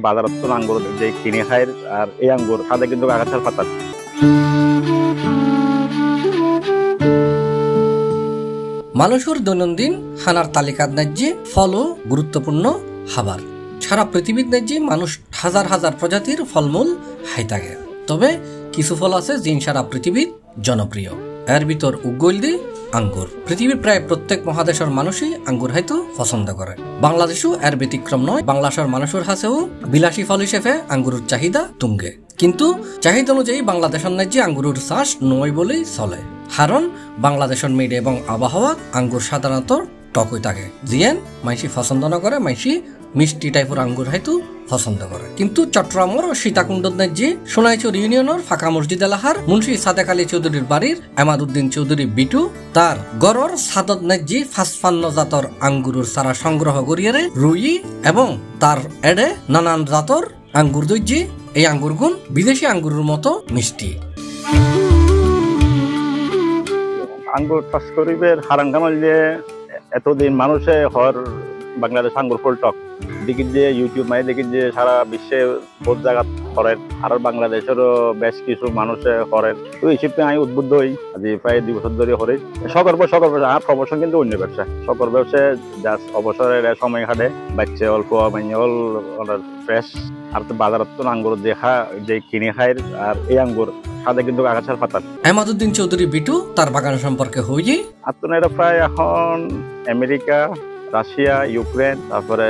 বাজারত তো আঙ্গুর যে কিনে খায় আর এই আঙ্গুর সাথে কিন্তু আগাছার পাতা। মানুষের দৈনন্দিন খানার তালিকার ন্যায্যে ফলও গুরুত্বপূর্ণ খাবার। সারা পৃথিবীর ন্যায্যে মানুষ হাজার হাজার প্রজাতির ফলমূল খাই থাকে। তবে কিছু ফল আছে যিন সারা পৃথিবীর জনপ্রিয়। এর ভিতর উগৈলদি আঙ্গুর। পৃথিবীর প্রায় প্রত্যেক মহাদেশের মানুষই আঙ্গুর হয়তো পছন্দ করে। বাংলাদেশও এর ব্যতিক্রম নয়। বাংলাদেশের মানুষের কাছেও বিলাসী ফল হিসেবে আঙ্গুরের চাহিদা তুঙ্গে। কিন্তু চাহিদা অনুযায়ী বাংলাদেশের ন্যায্যে আঙ্গুরের চাষ নয় বলেই চলে। কারণ বাংলাদেশের মেড এবং আবহাওয়া আঙ্গুর সাধারণত টক হয়ে থাকে। জিয়েন মাইসি পছন্দ না করে, মাইসি মিষ্টি টাইপের আঙ্গুর হয়তো পছন্দ করে। কিন্তু চট্টগ্রামের সীতাকুণ্ডর ন্যায্যে সোনাইচর ইউনিয়নের ফাঁকা মসজিদ এলাকার মুন্সি সাদেক আলী চৌধুরীর বাড়ির এমাদুদ্দিন চৌধুরী বিটু তার গড়র সাদত ন্যায্যে ৫৫ জাতর আঙ্গুরের চারা সংগ্রহ করিয়ে রুই এবং তার এডে নানান জাতর আঙ্গুর দৈর্যে এই আঙ্গুরগুন বিদেশি আঙ্গুরের মতো মিষ্টি। আঙ্গুর চাষ করিবের হারান কামাল যে এতদিন মানুষে হর বাংলাদেশ আঙ্গুর ফল টক দেখি যে ইউটিউব মানে দেখি যে সারা বিশ্বে বহুত জায়গা করেন আর বাংলাদেশেরও বেশ কিছু মানুষে করেন। তো এই হিসেবে আমি উদ্বুদ্ধ হই আজ প্রায় ২ বছর ধরে করি। সকর আমার প্রমোশন কিন্তু অন্য ব্যবসা। সকর ব্যবসায় জাস্ট অবসরের সময় হাটে বাচ্চা অল্প মানে ফ্রেশ আর তো বাজারত তো আঙ্গুর দেখা যে কিনে খায় আর এই আঙ্গুর সাথে কিন্তু আগাছার পাতা। এমাদুদ্দিন চৌধুরী বিটু তার বাগান সম্পর্কে হই আপনারা প্রায় এখন আমেরিকা, রাশিয়া, ইউক্রেন, তারপরে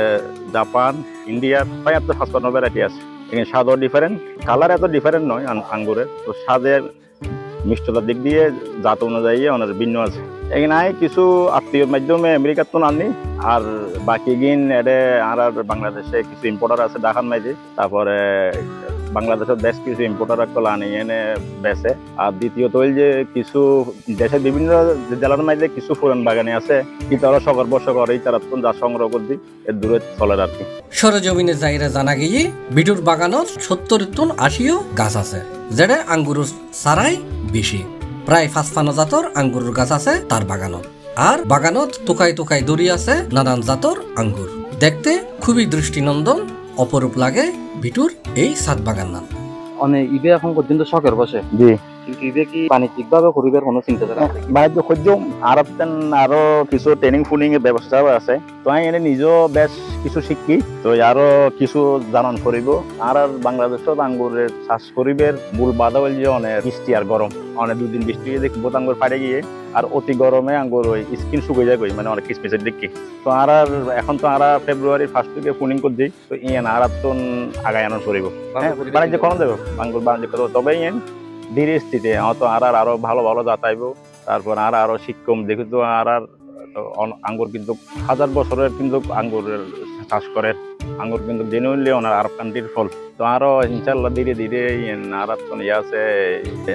জাপান, ইন্ডিয়া প্রায় আপনার ৫৫ ভ্যারাইটি আছে। এখানে স্বাদও ডিফারেন্ট, কালার এত ডিফারেন্ট নয় আঙ্গুরের। তো স্বাদের মিষ্টতার দিক দিয়ে জাত অনুযায়ী অনেক ভিন্ন আছে। এখানে কিছু আত্মীয়র মাধ্যমে আমেরিকার তো আনি আর বাকি গিন এডে আর বাংলাদেশে কিছু ইম্পোর্টার আছে ঢাকার মাঝে। তারপরে বাংলাদেশের বেশ কিছু ইম্পোর্টার আনি এনে বেচে। আর দ্বিতীয়ত হইল যে কিছু দেশের বিভিন্ন জেলার মাঝে কিছু পুরান বাগানে আছে কি তারা সকর বর্ষ করে তারা যা সংগ্রহ করবি এর দূরে চলে আর কি। সরজমিনে যাইরে জানা গিয়ে বিটুর বাগানত ৭০ টন ৮০ গাছ আছে, যেটা আঙ্গুরের চারাই বেশি। প্রায় ৫৫ জাতর আঙ্গুরের গাছ আছে তার বাগানত। আর বাগানত তোকাই তোকাই দড়ি আছে নানান জাতর আঙ্গুর। দেখতে খুবই দৃষ্টিনন্দন অপরূপ লাগে বিটুর এই সাত বাগান নাম। অনেক ইবে এখন পর্যন্ত শখের বসে জি, কিন্তু ইবে কি বাণিজ্যিক ভাবে করিবার কোনো চিন্তা ধারা আছে? বাণিজ্য খুঁজছেও আরো কিছু ট্রেনিং ফুনিং এর ব্যবস্থাও আছে। তো আমি এনে নিজেও বেশ কিছু শিখি। তো আরো কিছু জানান করিব। আর বাংলাদেশত আঙ্গুরের চাষ করিবের মূল বাধা হল যে অনেক বৃষ্টি আর গরম। অনেক ২ দিন বৃষ্টি হয়ে দেখবো আঙ্গুর ফাটে গিয়ে আর অতি গরমে আঙ্গুর ওই স্কিন শুকিয়ে যায় মানে অনেক কিসমিসের দিকে। তো আর এখন তো আর ফেব্রুয়ারির 1st উইকে ফুনিং করে দিই। তো ইয়ান আর তো আগায় আনন্দ করিব। হ্যাঁ, বাণিজ্য করা দেবো আঙ্গুর বাণিজ্য করবো। তবে ইয়ান ধীরে স্থিতে হয়তো আরো ভালো ভালো যাতাইব। তারপর আরো শিক্ষম দেখি তো আঙ্গুর কিন্তু ১০০০ বছরের কিন্তু আঙ্গুরের চাষ করে। আঙ্গুর কিন্তু জেনুইনলি ওনার আরব কান্ট্রির ফল। তো আরো ইনশাল্লাহ ধীরে ধীরে আর আছে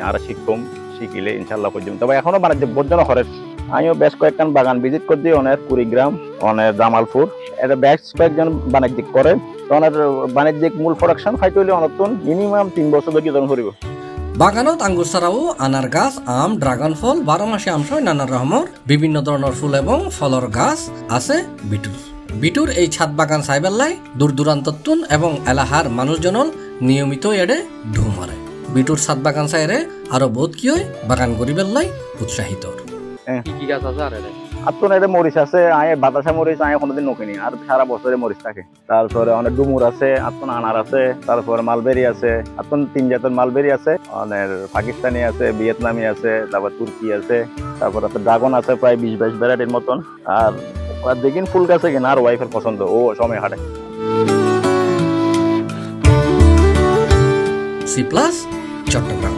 আরো শিক্ষম শিখিলে ইনশাল্লাহ পর্যন্ত। তবে এখনো বাণিজ্য বোঝানো খরচ। আমিও বেশ কয়েকখান বাগান ভিজিট করছি অনেক কুড়িগ্রাম, অনেক জামালপুর। এটা বেশ কয়েকজন বাণিজ্যিক করে। তো ওনার বাণিজ্যিক মূল প্রোডাকশন ফাইতে হইলে অনেক মিনিমাম 3 বছর ধরে জন করিব। বাগানত আঙ্গুর ছাড়াও আনার গাছ, আম, ড্রাগন ফল, 12 মাসে আম সহ নানা রকমের বিভিন্ন ধরনের ফুল এবং ফলর গাছ আছে বিটুর। বিটুর এই ছাদ বাগান সাইবেল্লাই দূর দূরান্তর এবং এলাহার মানুষজন নিয়মিত এডে ঢু মারে। বিটুর ছাদ বাগান সাইরে আরো বহুত কি হয় বাগান গরিবেল্লাই উৎসাহিত। কি গাছ আছে আর আপনার এটা মরিচ আছে, বাতাসা মরিচ কোনোদিন নকিনি আর সারা বছরে মরিচ থাকে। তারপরে অনেক ডুমুর আছে, আপনার আনার আছে, তারপরে মালবেরি আছে, আপনার 3 জাতের মালবেরি আছে, অনেক পাকিস্তানি আছে, ভিয়েতনামি আছে, তারপর তুর্কি আছে, তারপর আপনার ড্রাগন আছে প্রায় 20-22 ভ্যারাইটির মতন। আর দেখিন ফুল গাছে কিনা আর ওয়াইফের পছন্দ ও সময় হাটে। C+ চট্টগ্রাম।